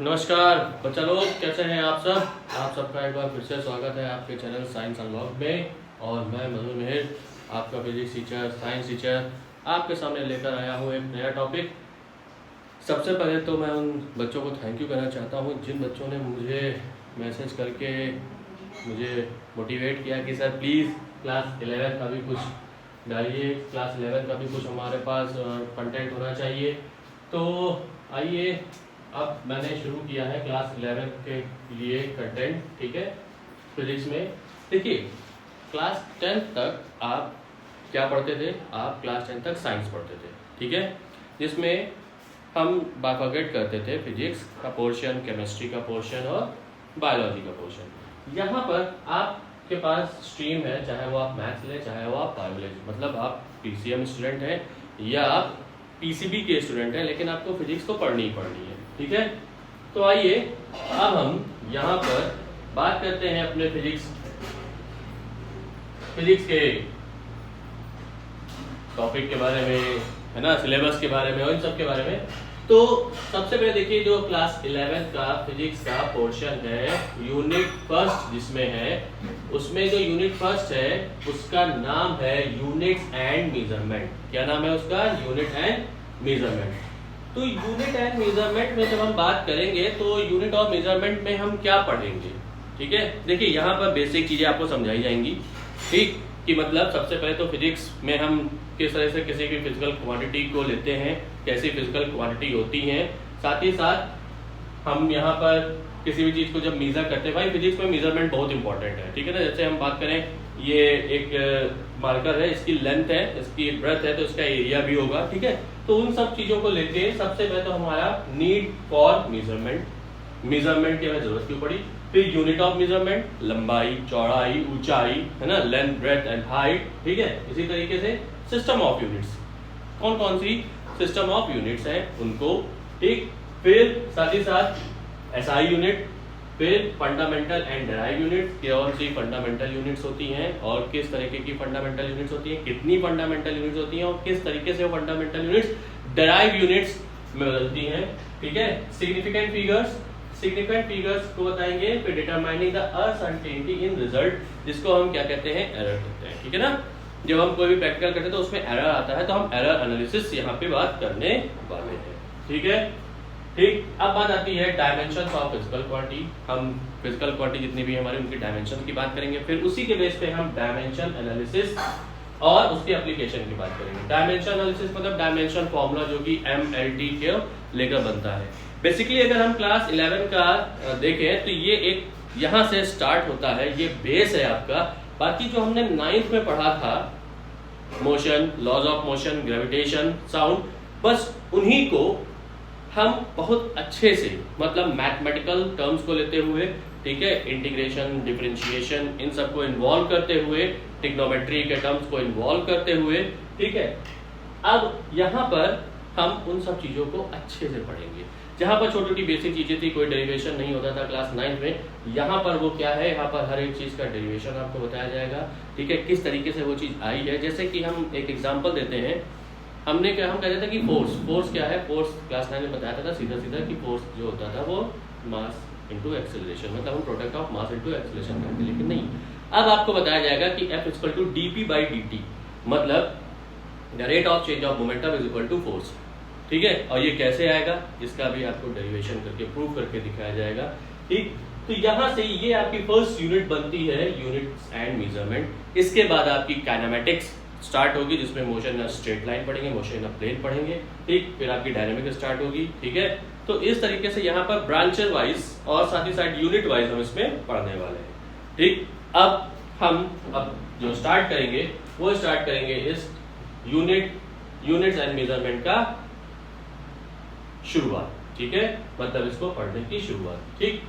नमस्कार बच्चा लोग, कैसे हैं आप सब। आप सबका एक बार फिर से स्वागत है आपके चैनल साइंस अनलॉक में। और मैं मधु मेहर, आपका फिजिक्स टीचर, साइंस टीचर, आपके सामने लेकर आया हूँ एक नया टॉपिक। सबसे पहले तो मैं उन बच्चों को थैंक यू करना चाहता हूँ जिन बच्चों ने मुझे मैसेज करके मुझे मोटिवेट किया कि सर प्लीज़ क्लास 11 का भी कुछ डालिए, क्लास 11 का भी कुछ हमारे पास कंटेंट होना चाहिए। तो आइए, अब मैंने शुरू किया है क्लास 11 के लिए कंटेंट, ठीक है, फिजिक्स में। देखिए, क्लास 10 तक आप क्या पढ़ते थे? आप क्लास 10 तक साइंस पढ़ते थे, ठीक है, जिसमें हम बाइफरकेट करते थे फिजिक्स का पोर्शन, केमिस्ट्री का पोर्शन और बायोलॉजी का पोर्शन। यहाँ पर आपके पास स्ट्रीम है, चाहे वो आप मैथ्स लें, चाहे वो आप बायोलॉजी, मतलब आप पीसीएम स्टूडेंट हैं या आप पीसीबी के स्टूडेंट हैं, लेकिन आपको फिजिक्स तो पढ़नी ही पढ़नी है, ठीक है। तो आइए अब हम यहाँ पर बात करते हैं अपने फिजिक्स के टॉपिक के बारे में, है ना, सिलेबस के बारे में और इन सब के बारे में। तो सबसे पहले देखिए, जो क्लास 11 का फिजिक्स का पोर्शन है, यूनिट फर्स्ट जिसमें है, उसमें जो यूनिट फर्स्ट है उसका नाम है यूनिट्स एंड मेजरमेंट। क्या नाम है उसका? Unit and measurement. तो यूनिट एंड मेजरमेंट में जब हम बात करेंगे तो यूनिट और मेजरमेंट में हम क्या पढ़ेंगे, ठीक है। देखिए, यहाँ पर बेसिक चीजें आपको समझाई जाएंगी, ठीक, कि मतलब सबसे पहले तो फिजिक्स में हम किस तरह से किसी भी फिजिकल क्वांटिटी को लेते हैं, कैसी फिजिकल क्वांटिटी होती हैं, साथ ही साथ हम यहाँ पर किसी भी चीज को जब मेजर करते हैं, भाई फिजिक्स में मेजरमेंट बहुत इंपॉर्टेंट है, ठीक है ना। जैसे हम बात करें, ये एक मार्कर है, इसकी लेंथ है, इसकी ब्रेथ है, तो इसका एरिया भी होगा, ठीक है। तो उन सब चीजों को लेके सबसे पहले तो हमारा नीड फॉर मेजरमेंट की हमें जरूरत क्यों पड़ी। फिर यूनिट ऑफ मेजरमेंट, लंबाई, चौड़ाई, ऊंचाई, है ना, लेंथ, ब्रेथ एंड हाइट, ठीक है। इसी तरीके से सिस्टम ऑफ यूनिट्स, कौन कौन सी सिस्टम ऑफ यूनिट्स हैं उनको, ठीक। फिर साथ ही साथ एसआई यूनिट, फिर फंडामेंटल एंड डेराइव यूनिट्स, कौन सी फंडामेंटल यूनिट्स होती हैं और किस तरीके की फंडामेंटल यूनिट्स होती हैं, कितनी फंडामेंटल यूनिट्स होती हैं और किस तरीके से वो फंडामेंटल यूनिट्स डेराइव यूनिट्स में बदलती हैं, ठीक है। सिग्निफिकेंट फिगर्स को बताएंगे। फिर determining the uncertainty in result, जिसको हम क्या कहते हैं? एरर कहते हैं, ठीक है ना। जब हम कोई भी प्रैक्टिकल करते हैं तो उसमें एरर आता है, तो हम एरर एनालिसिस यहाँ पे बात करने वाले हैं, ठीक है, ठीक। अब बात आती है डायमेंशंस ऑफ फिजिकल क्वांटिटी। हम फिजिकल क्वांटिटी जितनी भी हमारी उनकी डायमेंशन की बात करेंगे, फिर उसी के बेस पे हम डायमेंशन एनालिसिस और उसके एप्लीकेशन की बात करेंगे। डायमेंशन एनालिसिस मतलब डायमेंशन फॉर्मूला जो कि MLT के लेकर बनता है। बेसिकली अगर हम क्लास 11 का देखें तो ये एक यहाँ से स्टार्ट होता है, ये बेस है आपका। बाकी जो हमने 9th में पढ़ा था, motion, laws of motion, gravitation, sound, बस उन्हीं को हम बहुत अच्छे से, मतलब मैथमेटिकल टर्म्स को लेते हुए, ठीक है, इंटीग्रेशन, डिफरेंशिएशन, इन सबको इन्वॉल्व करते हुए, ट्रिग्नोमेट्री के टर्म्स को इन्वॉल्व करते हुए, ठीक है। अब यहाँ पर हम उन सब चीजों को अच्छे से पढ़ेंगे। जहां पर छोटी छोटी बेसिक चीजें थी, कोई डेरिवेशन नहीं होता था क्लास 9 में, यहाँ पर वो क्या है, यहाँ पर हर एक चीज का डेरिवेशन आपको बताया जाएगा, ठीक है, किस तरीके से वो चीज आई है। जैसे कि हम एक एग्जांपल देते हैं, हम कहते थे कि फोर्स क्या है। फोर्स क्लास 9 में बताया था सीधा सीधा कि फोर्स जो होता था वो मास इनटू एक्सेलरेशन, मतलब हम product of mass into acceleration करते, लेकिन नहीं, अब आपको बताया जाएगा कि F इक्वल टू dp/dt, मतलब the rate of change of momentum is equal to force, ठीक है। और ये कैसे आएगा, इसका भी आपको डेरिवेशन करके प्रूव करके दिखाया जाएगा, ठीक। तो यहाँ से ये आपकी फर्स्ट यूनिट बनती है, यूनिट्स एंड मेजरमेंट। इसके बाद आपकी काइनेमेटिक्स स्टार्ट होगी, जिसमें मोशन इन स्ट्रेट लाइन पढ़ेंगे, मोशन इन प्लेन पढ़ेंगे, ठीक। फिर आपकी डायनेमिक स्टार्ट होगी, ठीक है। तो इस तरीके से यहाँ पर ब्रांचेस वाइज और साथ ही साथ यूनिट वाइज हम इसमें पढ़ने वाले हैं, ठीक। अब जो स्टार्ट करेंगे वो स्टार्ट करेंगे इस यूनिट्स एंड मेजरमेंट का शुरुआत, ठीक है, मतलब इसको पढ़ने की शुरुआत, ठीक।